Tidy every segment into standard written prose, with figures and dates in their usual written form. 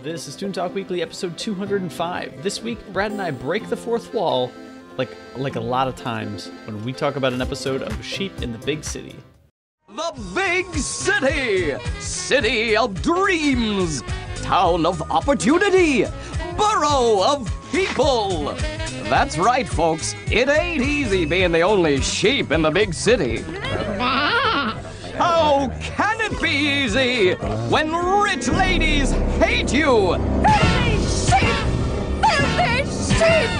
This is Toon Talk Weekly, episode 205. This week, Brad and I break the fourth wall, like a lot of times, when we talk about an episode of Sheep in the Big City. The Big City! City of dreams! Town of opportunity! Borough of people! That's right, folks. It ain't easy being the only sheep in the big city. How can it be easy when rich ladies hate you? Filthy sheep! Filthy sheep!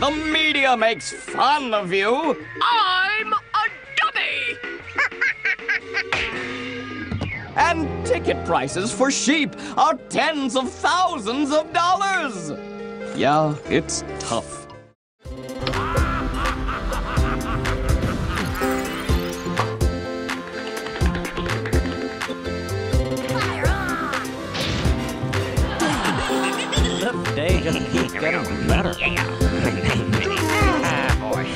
The media makes fun of you. I'm a dummy! And ticket prices for sheep are tens of thousands of dollars. Yeah, it's tough. The day just keeps getting better. Boy.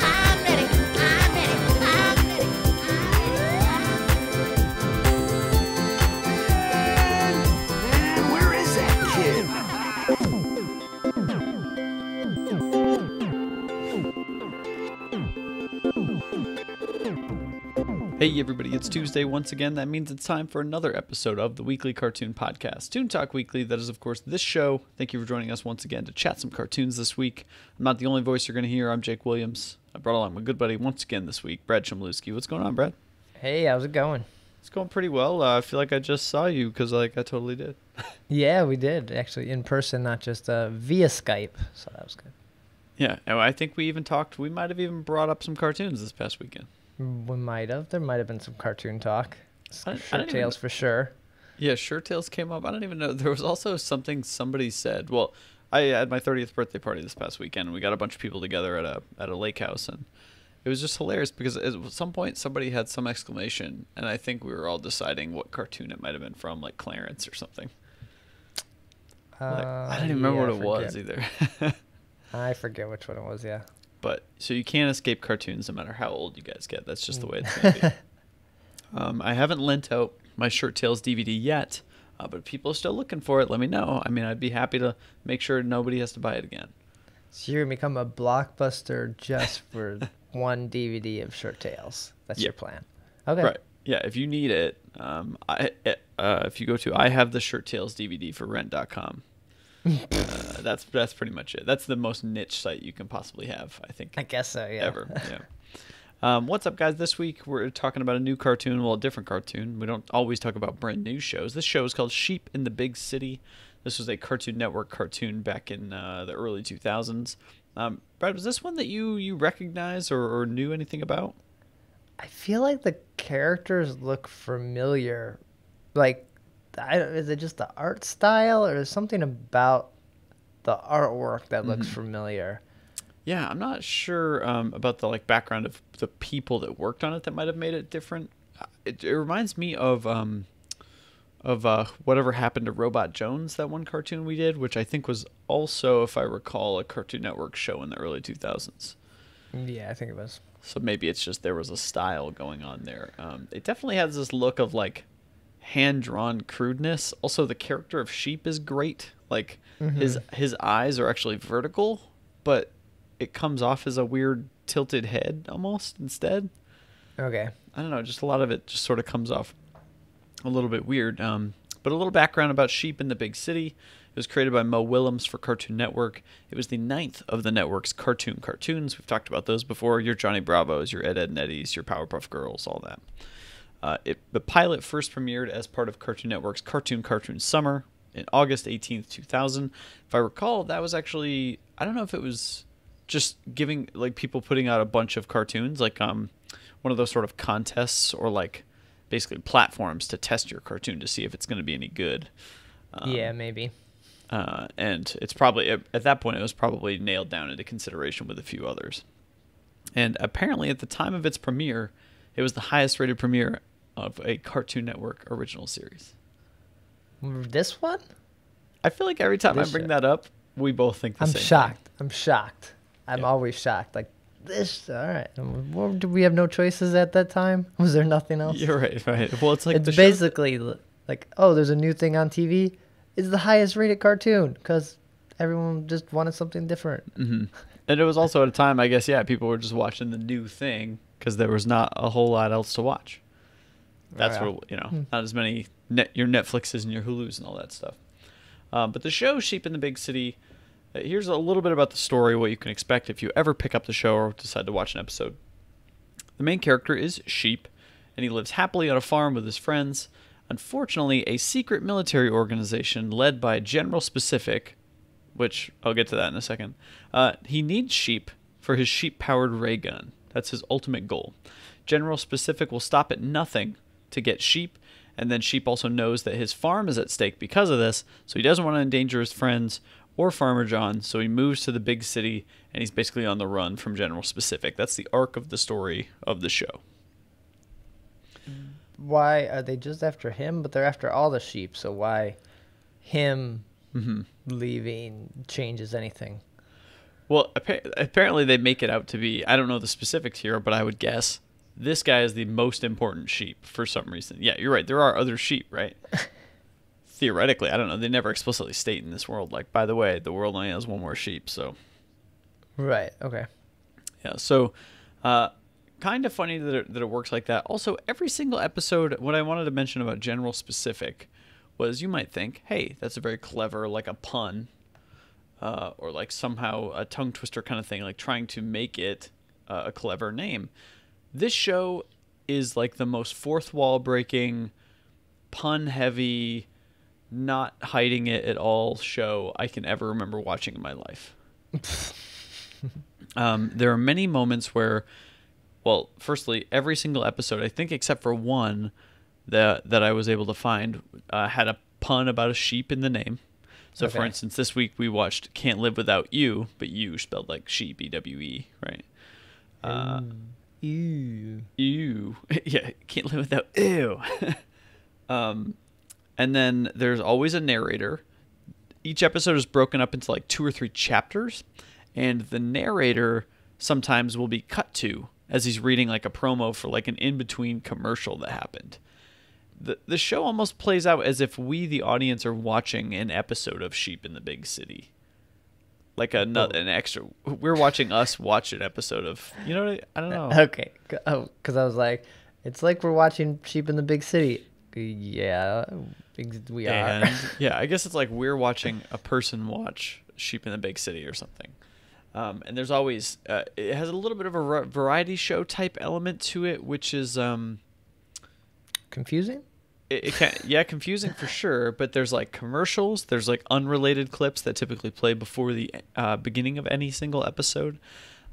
I'm ready. Where is that kid? Hey everybody, it's Tuesday once again. That means it's time for another episode of the weekly cartoon podcast, Toon Talk Weekly. That is, of course, this show. Thank you for joining us once again to chat some cartoons this week. I'm not the only voice you're going to hear. I'm Jake Williams. I brought along my good buddy once again this week, Brad Chmielewski. What's going on, Brad? Hey, how's it going? It's going pretty well. I feel like I just saw you because I totally did. Yeah, we did, actually, in person, not just via Skype, so that was good. Yeah, and I think we even talked. We might have even brought up some cartoons this past weekend. We might have. There might have been some cartoon talk. I Shirt didn't Tales for sure. Yeah, Shirt Tales came up. I don't even know. There was also something somebody said. Well, I had my 30th birthday party this past weekend, and we got a bunch of people together at a lake house, and it was just hilarious because at some point somebody had some exclamation, and I think we were all deciding what cartoon it might have been from, like Clarence or something. I don't even remember what it was either. I forget which one it was, yeah. But so you can't escape cartoons no matter how old you guys get. That's just the way it's going to be. I haven't lent out my Shirt Tales DVD yet, but if people are still looking for it, let me know. I mean, I'd be happy to make sure nobody has to buy it again. So you're going to become a Blockbuster just for one DVD of Shirt Tales. That's your plan. Okay. Right. Yeah, if you need it, if you go to I have the Shirt Tales DVD for rent.com. That's pretty much it. That's the most niche site you can possibly have, I think. I guess so, yeah. Ever. Yeah. What's up, guys? This week we're talking about a new cartoon, well, a different cartoon. We don't always talk about brand new shows. This show is called Sheep in the Big City. This was a Cartoon Network cartoon back in the early 2000s. Brad, was this one that you recognize or knew anything about? I feel like the characters look familiar. Like, is it just the art style or is something about the artwork that looks familiar? Yeah, I'm not sure about the background of the people that worked on it that might have made it different. It reminds me of Whatever Happened to Robot Jones, that one cartoon we did, which I think was also, if I recall, a Cartoon Network show in the early 2000s. Yeah, I think it was. So maybe it's just there was a style going on there. It definitely has this look of hand-drawn crudeness. Also, the character of Sheep is great. His eyes are actually vertical, but it comes off as a weird tilted head almost instead. Okay. I don't know, just a lot of it just sort of comes off a little bit weird. But a little background about Sheep in the Big City. It was created by Mo Willems for Cartoon Network. It was the 9th of the network's cartoons. We've talked about those before. Your Johnny Bravos, your Ed, Edd n Eddies, your Powerpuff Girls, all that. The pilot first premiered as part of Cartoon Network's Cartoon Summer in August 18th, 2000. If I recall, that was actually, I don't know if it was just giving, people putting out a bunch of cartoons, one of those sort of contests or, basically platforms to test your cartoon to see if it's going to be any good. Yeah, maybe. And it's probably, at that point, it was probably nailed down into consideration with a few others. And apparently, at the time of its premiere, it was the highest rated premiere of a Cartoon Network original series. This one? I feel like every time I bring that up, We both think the I'm same shocked. I'm shocked. I'm Yeah. always shocked. Like this. All right. Well, did we have no choices at that time? Was there nothing else? thing. You're right. Right. Well, it's like It's the show. basically like, oh, there's a new thing on TV. It's the highest rated cartoon because everyone just wanted something different. And it was also at a time, I guess, yeah, people were just watching the new thing because there was not a whole lot else to watch. That's Yeah. what, not as many your Netflixes and your Hulus and all that stuff. But the show Sheep in the Big City, here's a little bit about the story, what you can expect if you ever pick up the show or decide to watch an episode. The main character is Sheep, and he lives happily on a farm with his friends. Unfortunately, a secret military organization led by General Specific, which I'll get to that in a second, he needs sheep for his sheep-powered ray gun. That's his ultimate goal. General Specific will stop at nothing to get sheep, and then Sheep also knows that his farm is at stake because of this, so he doesn't want to endanger his friends or Farmer John, so he moves to the big city, and he's basically on the run from General Specific. That's the arc of the story of the show. Why are they just after him? But they're after all the sheep. So why him leaving changes anything? Well, apparently they make it out to be, I don't know the specifics here, but I would guess this guy is the most important sheep for some reason. Yeah, you're right. There are other sheep, right? Theoretically, I don't know. They never explicitly state in this world, like, by the way, the world only has one more sheep, so. Right. Okay. Yeah, so kind of funny that it works like that. Also, every single episode, what I wanted to mention about General Specific was you might think, hey, that's a very clever, like a pun, or like somehow a tongue twister kind of thing, like trying to make it a clever name. This show is like the most fourth wall breaking, pun heavy, not hiding it at all show I can ever remember watching in my life. There are many moments where, well, firstly, every single episode, I think except for one that I was able to find, had a pun about a sheep in the name. So, for Okay. instance, this week we watched Can't Live Without You, but you spelled like sheep, E-W-E, right? Ew. Ew. Yeah, Can't Live Without Ew. And then there's always a narrator. Each episode is broken up into like 2 or 3 chapters, and the narrator sometimes will be cut to as he's reading like a promo for like an in-between commercial that happened. The show almost plays out as if we, the audience, are watching an episode of Sheep in the Big City. Like an extra. We're watching us watch an episode of, you know what I don't know. Okay. Oh, because I was like, it's like we're watching Sheep in the Big City. Yeah, we are. And yeah, I guess it's like we're watching a person watch Sheep in the Big City or something. And there's always, it has a little bit of a variety show type element to it, which is, Confusing? it can, yeah, confusing for sure, but there's like commercials, there's like unrelated clips that typically play before the beginning of any single episode.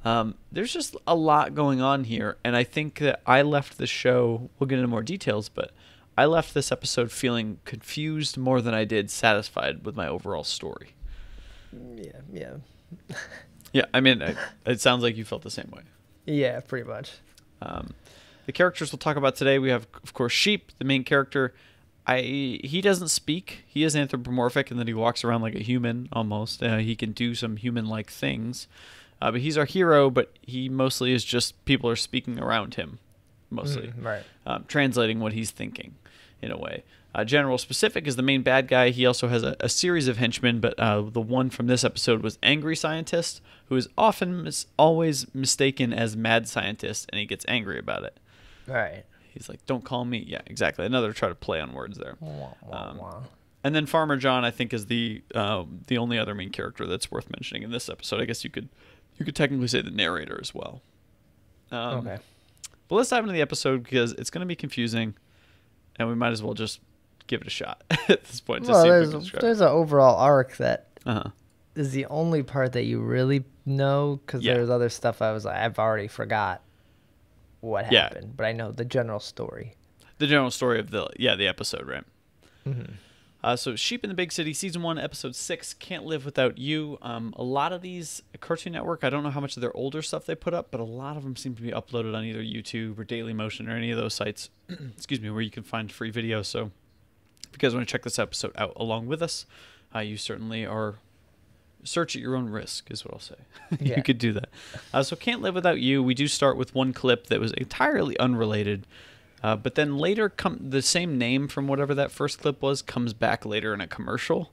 There's just a lot going on here, and I think that I left the show, we'll get into more details, but I left this episode feeling confused more than I did satisfied with my overall story. Yeah. Yeah, I mean, it sounds like you felt the same way. Yeah, pretty much. The characters we'll talk about today, we have, of course, Sheep, the main character. He doesn't speak. He is anthropomorphic in that he walks around like a human, almost. He can do some human-like things. But he's our hero, but he mostly is just people are speaking around him, mostly. Right. Translating what he's thinking, in a way. General Specific is the main bad guy. He also has a series of henchmen, but the one from this episode was Angry Scientist, who is often always mistaken as Mad Scientist, and he gets angry about it. Right. He's like, don't call me. Yeah, exactly. Another try to play on words there. Wah. And then Farmer John, I think, is the only other main character that's worth mentioning in this episode. I guess you could technically say the narrator as well. Okay. But let's dive into the episode because it's going to be confusing, and we might as well just give it a shot at this point to Well, see if we can describe it. there's an overall arc that Uh-huh. is the only part that you really know because Yeah. there's other stuff I was like, I've already forgot what Yeah. happened, but I know the general story. The general story of the episode, right? Mm-hmm. So Sheep in the Big City, Season 1, Episode 6, Can't Live Without You. A lot of these, Cartoon Network, I don't know how much of their older stuff they put up, but a lot of them seem to be uploaded on either YouTube or Dailymotion or any of those sites, excuse me, where you can find free videos. So if you guys want to check this episode out along with us, you certainly are search at your own risk is what I'll say. Yeah. You could do that. So Can't Live Without You, we do start with one clip that was entirely unrelated. But then later, the same name from whatever that first clip was comes back later in a commercial,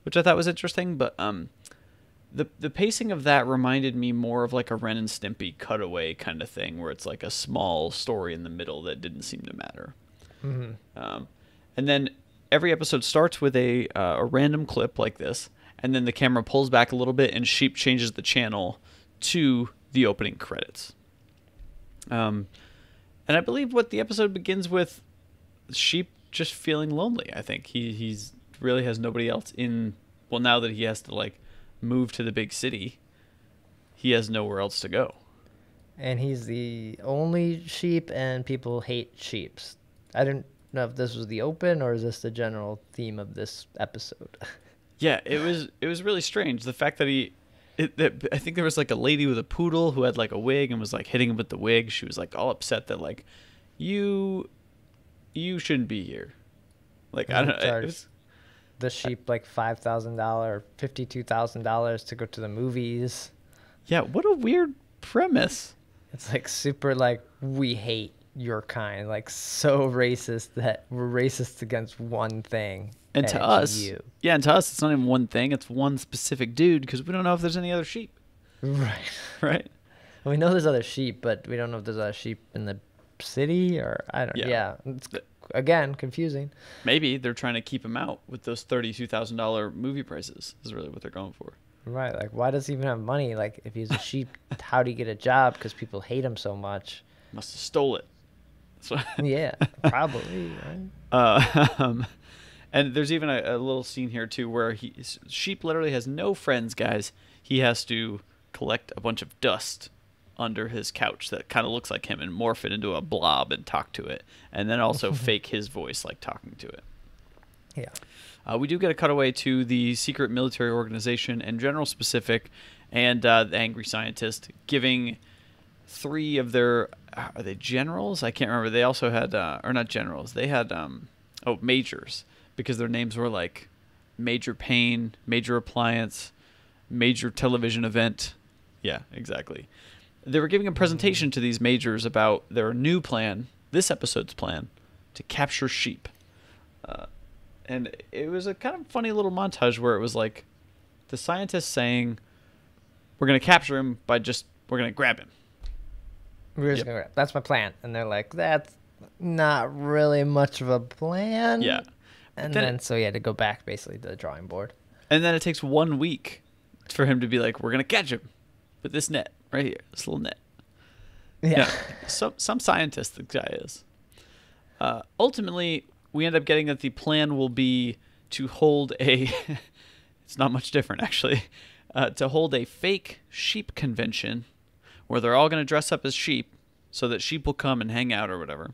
which I thought was interesting. But the pacing of that reminded me more of like a Ren and Stimpy cutaway kind of thing, where it's like a small story in the middle that didn't seem to matter. Mm-hmm. And then every episode starts with a random clip like this, and then the camera pulls back a little bit, and Sheep changes the channel to the opening credits. And I believe what the episode begins with, Sheep just feeling lonely. I think he's really has nobody else in. Well, now that he has to like move to the big city, he has nowhere else to go. And he's the only sheep, and people hate sheeps. I don't know if this was the open or is this the general theme of this episode. Yeah, it was really strange. The fact that I think there was like a lady with a poodle who had like a wig and was like hitting him with the wig. She was like all upset that like you shouldn't be here. Like I don't know. It was, the sheep like $5,000, $52,000 to go to the movies. Yeah, what a weird premise. It's like super like we hate your kind, like so racist that we're racist against one thing. And to us, it's not even one thing. It's one specific dude because we don't know if there's any other sheep. Right. Right. We know there's other sheep, but we don't know if there's other sheep in the city or I don't. Yeah. It's, again, confusing. Maybe they're trying to keep him out with those $32,000 movie prices. Is really what they're going for. Right. Like, why does he even have money? Like, if he's a sheep, how do he get a job? Because people hate him so much. Must have stole it. Yeah, probably. Right? And there's even a little scene here too where Sheep literally has no friends, guys. He has to collect a bunch of dust under his couch that kind of looks like him and morph it into a blob and talk to it, and then also fake his voice like talking to it. Yeah. We do get a cutaway to the secret military organization and General Specific and the angry scientist giving 3 of their are they generals? I can't remember. They also had or not generals. They had majors, because their names were like Major Pain, Major Appliance, Major Television Event. Yeah, exactly. They were giving a presentation to these majors about their new plan, this episode's plan, to capture Sheep. And it was a kind of funny little montage where it was like the scientists saying, we're going to capture him we're going to grab him. We're just gonna, that's my plan. And they're like, that's not really much of a plan. Yeah. And then so he had to go back basically to the drawing board. And then it takes 1 week for him to be like, we're going to catch him with this net right here, this little net. Yeah. Some scientist the guy is. Ultimately, we end up getting that the plan will be to hold it's not much different actually, to hold a fake sheep convention where they're all going to dress up as sheep so that sheep will come and hang out or whatever.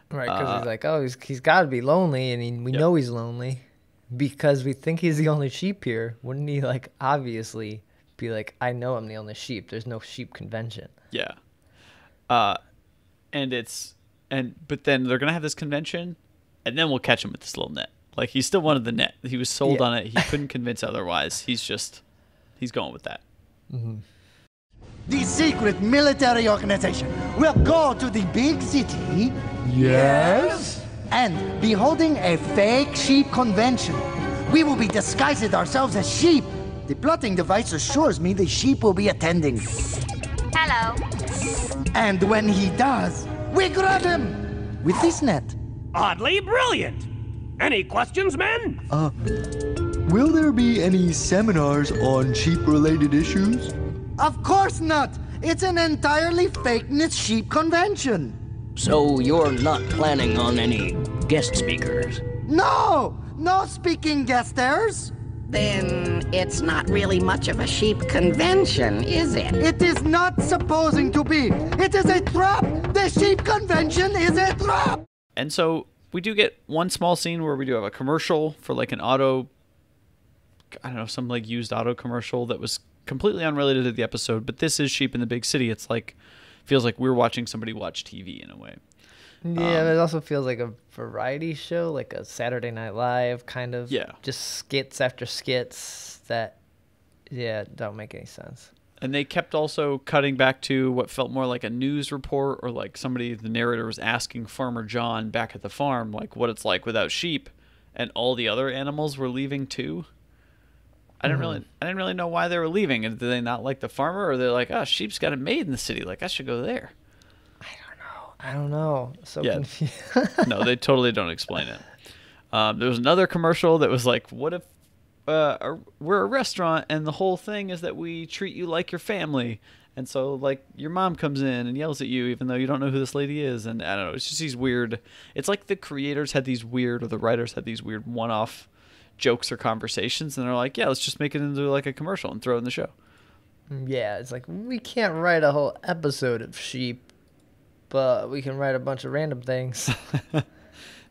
Right, because he's like, oh, he's got to be lonely, and we know he's lonely because we think he's the only sheep here. Wouldn't he, like, obviously be like, I know I'm the only sheep. There's no sheep convention. Yeah. But then they're going to have this convention, and then we'll catch him with this little net. Like, he still wanted the net. He was sold on it. He couldn't convince otherwise. He's going with that. Mm-hmm. The secret military organization will go to the big city. Yes? And be holding a fake sheep convention. We will be disguised ourselves as sheep. The plotting device assures me the sheep will be attending. Hello. And when he does, we grab him with this net. Oddly brilliant. Any questions, men? Will there be any seminars on sheep-related issues? Of course not. It's an entirely fakeness sheep convention. So you're not planning on any guest speakers? No speaking guesters. Then it's not really much of a sheep convention, is it? It is not supposing to be. It is a trap. The sheep convention is a trap. And so we do get one small scene where we do have a commercial for like an auto, I don't know, some like used auto commercial that was completely unrelated to the episode, but this is Sheep in the Big City. It's like, feels like we're watching somebody watch TV in a way. Yeah, it also feels like a variety show, like a Saturday Night Live kind of. Yeah. Just skits after skits that Yeah, it don't make any sense. And they kept also cutting back to what felt more like a news report, or like the narrator was asking Farmer John back at the farm, like what it's like without sheep, and all the other animals were leaving too. I didn't really know why they were leaving. Did they not like the farmer, or they're like, oh, sheep's got it made in the city, like I should go there? I don't know. So Yeah. confused. No, they totally don't explain it. There was another commercial that was like, what if we're a restaurant and the whole thing is that we treat you like your family, and so like your mom comes in and yells at you even though you don't know who this lady is, and I don't know, it's just these weird, it's like the creators had these weird, or the writers had these weird one-off jokes or conversations, and they're like, yeah, let's just make it into like a commercial and throw it in the show. Yeah, it's like we can't write a whole episode of sheep, but we can write a bunch of random things.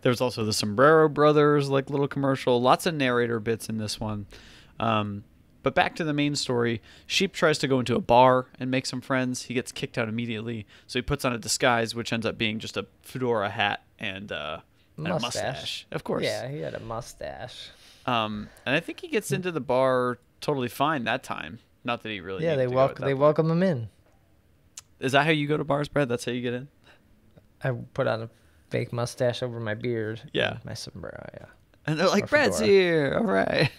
There's also the Sombrero Brothers, like little commercial. Lots of narrator bits in this one. But back to the main story. Sheep tries to go into a bar and make some friends. He gets kicked out immediately. So he puts on a disguise, which ends up being just a fedora hat and a mustache. Of course. Yeah, he had a mustache. And I think he gets into the bar totally fine that time. Not that he really. Yeah, needed they to go at that point. welcome him in. Is that how you go to bars, Brad? That's how you get in? I put on a fake mustache over my beard. Yeah. And my sombrero, yeah. And they're like, Or Brad's fedora. here. All right.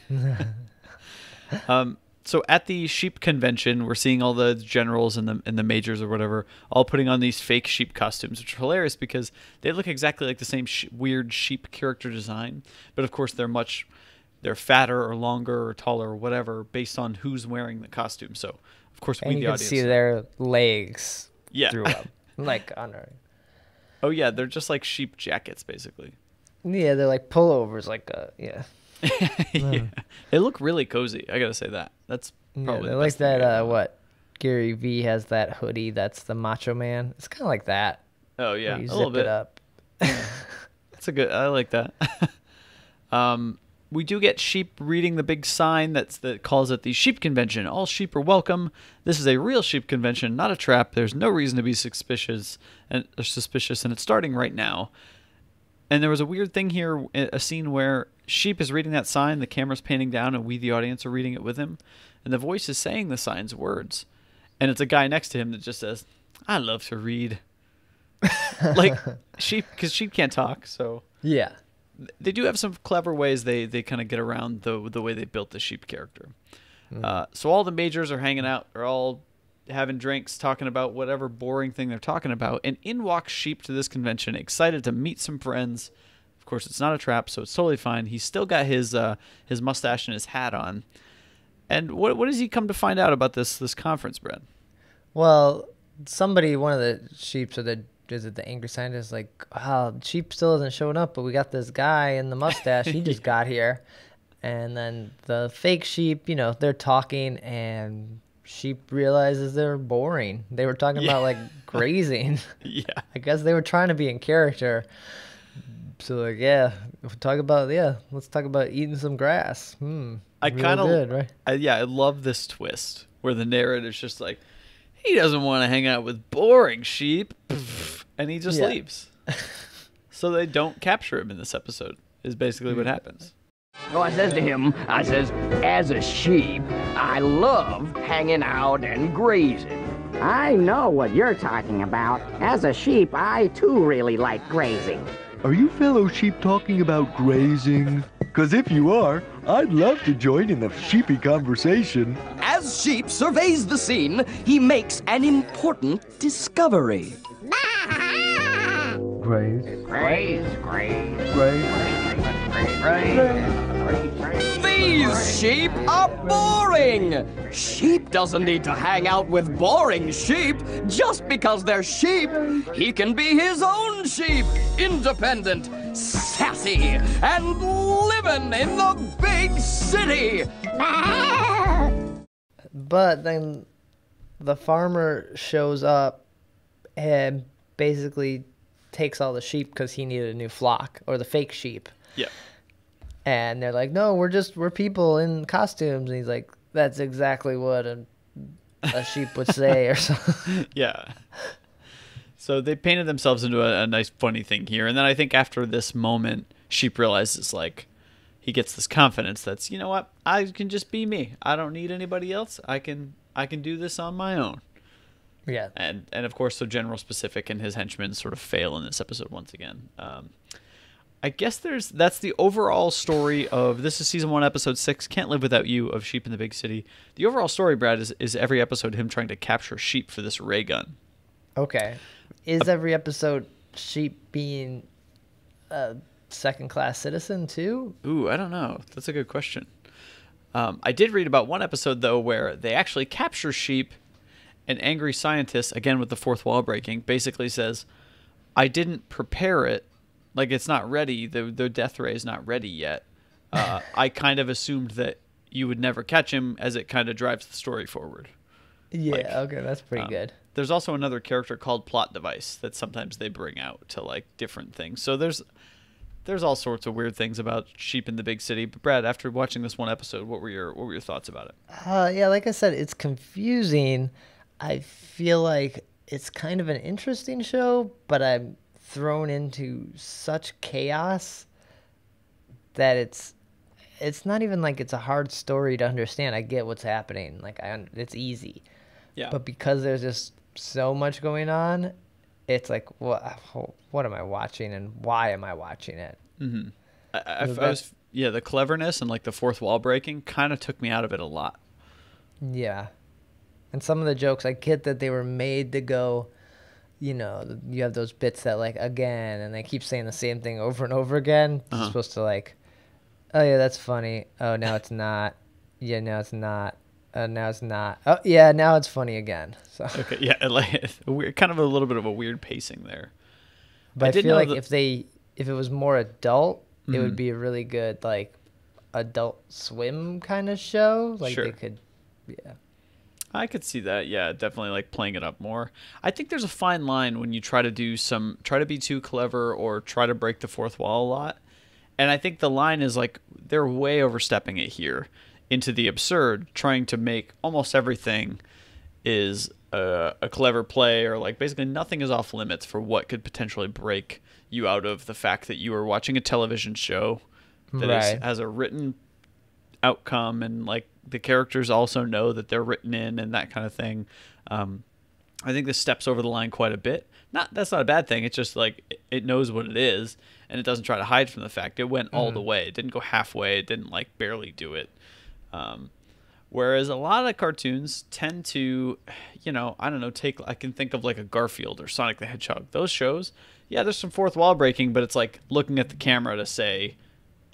So at the sheep convention, we're seeing all the generals and the majors or whatever all putting on these fake sheep costumes, which are hilarious because they look exactly like the same weird sheep character design. But of course, they're fatter or longer or taller or whatever based on who's wearing the costume. So of course, And we you the can audience see their legs Yeah. through them. Like under. Oh yeah, they're just like sheep jackets basically. Yeah, they're like pullovers, like yeah. Yeah. They look really cozy. I gotta say that. That's Yeah, probably they the like best thing I that. got. What Gary V has that hoodie. That's the Macho Man. It's kind of like that. Oh yeah, where you a little zip bit. it up. That's a good. I like that. We do get sheep reading the big sign that calls it the sheep convention. All sheep are welcome. This is a real sheep convention, not a trap. There's no reason to be suspicious, and it's starting right now. And there was a weird thing here, a scene where sheep is reading that sign, the camera's panning down, and we, the audience, are reading it with him. And the voice is saying the sign's words. And it's a guy next to him that just says, I love to read. Like, sheep, because sheep can't talk, so... Yeah. They do have some clever ways they kind of get around the way they built the sheep character. So all the majors are hanging out. They're all having drinks, talking about whatever boring thing they're talking about. And in walks Sheep to this convention, excited to meet some friends. Of course, it's not a trap, so it's totally fine. He's still got his mustache and his hat on. And what does he come to find out about this conference, Brad? Well, one of the sheep, is it the angry scientist, like, sheep still isn't showing up, but we got this guy in the mustache. He just got here. And then the fake sheep, they're talking, and sheep realizes they're boring. They were talking about, like, grazing. Yeah. I guess they were trying to be in character. So, like, let's talk about eating some grass. I Real kind of good, right? I love this twist where the narrator's just like, he doesn't want to hang out with boring sheep, and he just Yeah. leaves. So they don't capture him in this episode, is basically what happens. So I says to him, as a sheep, I love hanging out and grazing. I know what you're talking about. As a sheep, I too really like grazing. Are you fellow sheep talking about grazing? Because if you are, I'd love to join in the sheepy conversation. As Sheep surveys the scene, he makes an important discovery. Graze. These sheep are boring! Sheep doesn't need to hang out with boring sheep just because they're sheep. He can be his own sheep, independent, sassy, and living in the big city. But then the farmer shows up and basically takes all the sheep because he needed a new flock, or the fake sheep. Yeah. And they're like, no, we're people in costumes. And he's like, that's exactly what a sheep would say or something. Yeah. So they painted themselves into a nice funny thing here. And then I think after this moment, Sheep realizes, like, he gets this confidence that's, you know what, I can just be me. I don't need anybody else. I can do this on my own. Yeah. And of course, so General Specific and his henchmen sort of fail in this episode once again. I guess that's the overall story of this is season 1, episode 6. Can't Live Without You of Sheep in the Big City. The overall story, Brad, is every episode him trying to capture sheep for this ray gun. Okay. Is every episode sheep being a second-class citizen too? Ooh, I don't know. That's a good question. I did read about one episode though where they actually capture sheep. An angry scientist, again with the fourth wall breaking, basically says, "I didn't prepare it. Like, it's not ready. The death ray is not ready yet. I kind of assumed that you would never catch him, as it kind of drives the story forward." Yeah, okay, that's pretty good. There's also another character called Plot Device that sometimes they bring out to like different things. So there's all sorts of weird things about sheep in the big city. But Brad, after watching this one episode, what were your thoughts about it? Yeah, like I said, it's confusing. I feel like it's kind of an interesting show, but I'm thrown into such chaos that it's not even like it's a hard story to understand. I get what's happening. Like it's easy. Yeah. But because there's just so much going on, it's like, what am I watching and why am I watching it? Mm-hmm. The cleverness and like the fourth wall breaking kind of took me out of it a lot. Yeah. And some of the jokes, I get that they were made to go, you know, you have those bits that like again, and they keep saying the same thing over and over again. It's supposed to like, oh yeah, that's funny. Oh, now it's not. Yeah, now it's not. Now it's not. Oh yeah, now it's funny again. So okay, yeah, like kind of a little bit of a weird pacing there. But I feel like if it was more adult, it would be a really good like Adult Swim kind of show. Like they could, yeah. I could see that. Yeah, definitely like playing it up more. I think there's a fine line when you try to be too clever or try to break the fourth wall a lot. And I think the line is like they're way overstepping it here into the absurd, trying to make almost everything is a clever play, or like basically nothing is off limits for what could potentially break you out of the fact that you are watching a television show that has a written outcome, and like the characters also know that they're written in and that kind of thing. I think this steps over the line quite a bit. That's not a bad thing. It's just like it knows what it is, and it doesn't try to hide from the fact. It went all the way. It didn't go halfway. It didn't like barely do it. Whereas a lot of cartoons tend to, you know, I don't know, I can think of like a Garfield or Sonic the Hedgehog. Those shows, yeah, there's some fourth wall breaking, but it's like looking at the camera to say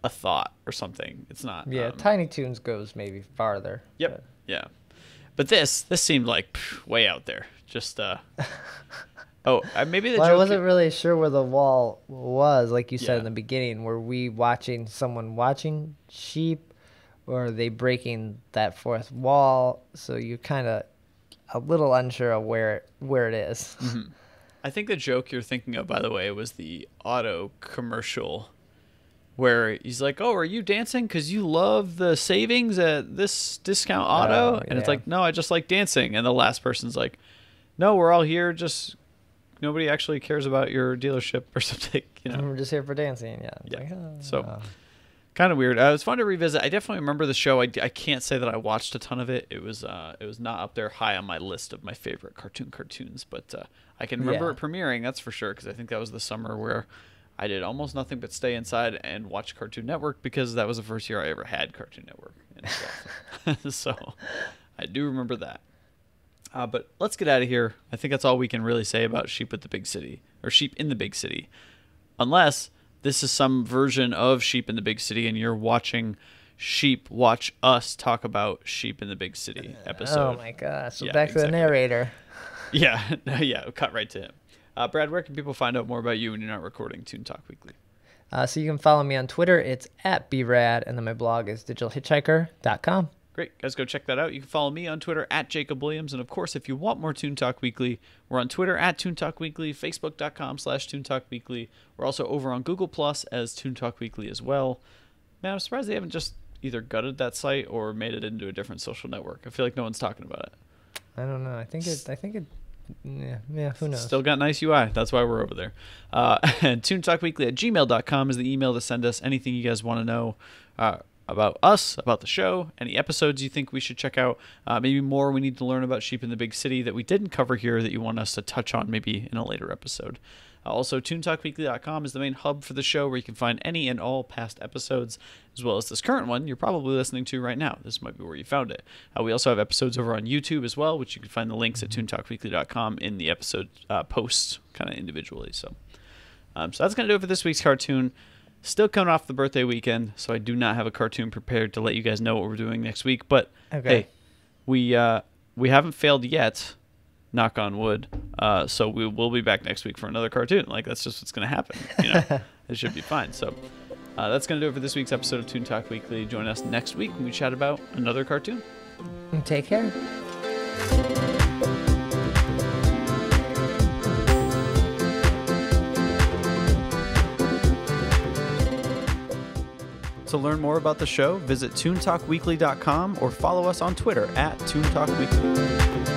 a thought or something. It's not. Yeah, Tiny Toons goes maybe farther. Yep. But. Yeah. But this seemed like way out there. Just maybe the joke. I wasn't really sure where the wall was, like you said in the beginning. Were we watching someone watching sheep, or are they breaking that fourth wall? So you're kind of a little unsure of where it is. Mm-hmm. I think the joke you're thinking of, by the way, was the auto commercial where he's like, "Oh, are you dancing because you love the savings at this discount auto?" And it's like, "No, I just like dancing." And the last person's like, "No, we're all here. Just nobody actually cares about your dealership or something." You know, we're just here for dancing. Yeah. Yeah. Like, so kind of weird. It was fun to revisit. I definitely remember the show. I can't say that I watched a ton of it. It was not up there high on my list of my favorite cartoons, but I can remember it premiering. That's for sure, because I think that was the summer where I did almost nothing but stay inside and watch Cartoon Network, because that was the first year I ever had Cartoon Network. And so I do remember that. But let's get out of here. I think that's all we can really say about Sheep at the Big City, or Sheep in the Big City, unless this is some version of Sheep in the Big City and you're watching Sheep watch us talk about Sheep in the Big City episode. Oh my gosh. So back to the narrator. Yeah, cut right to him. Brad, where can people find out more about you when you're not recording Toon Talk Weekly? So you can follow me on Twitter. It's @brad, and then my blog is digitalhitchhiker.com. Great. Guys, go check that out. You can follow me on Twitter @Jacob Williams. And, of course, if you want more Toon Talk Weekly, we're on Twitter @Toon Talk Weekly, Facebook.com/Toon Talk Weekly. We're also over on Google Plus as Toon Talk Weekly as well. Man, I'm surprised they haven't just either gutted that site or made it into a different social network. I feel like no one's talking about it. I don't know. I think it. Yeah, who knows? Still got nice UI. That's why we're over there. And ToonTalkWeekly @gmail.com is the email to send us anything you guys want to know about us, about the show, any episodes you think we should check out, maybe more we need to learn about sheep in the big city that we didn't cover here that you want us to touch on maybe in a later episode. Also, ToonTalkWeekly.com is the main hub for the show where you can find any and all past episodes, as well as this current one you're probably listening to right now. This might be where you found it. We also have episodes over on YouTube as well, which you can find the links at ToonTalkWeekly.com in the episode posts kind of individually. So that's going to do it for this week's cartoon. Still coming off the birthday weekend, so I do not have a cartoon prepared to let you guys know what we're doing next week. But hey, we haven't failed yet. Knock on wood. So we will be back next week for another cartoon. Like, that's just what's going to happen. You know, it should be fine. So that's going to do it for this week's episode of Toon Talk Weekly. Join us next week when we chat about another cartoon. Take care. To learn more about the show, visit ToonTalkWeekly.com or follow us on Twitter at ToonTalkWeekly.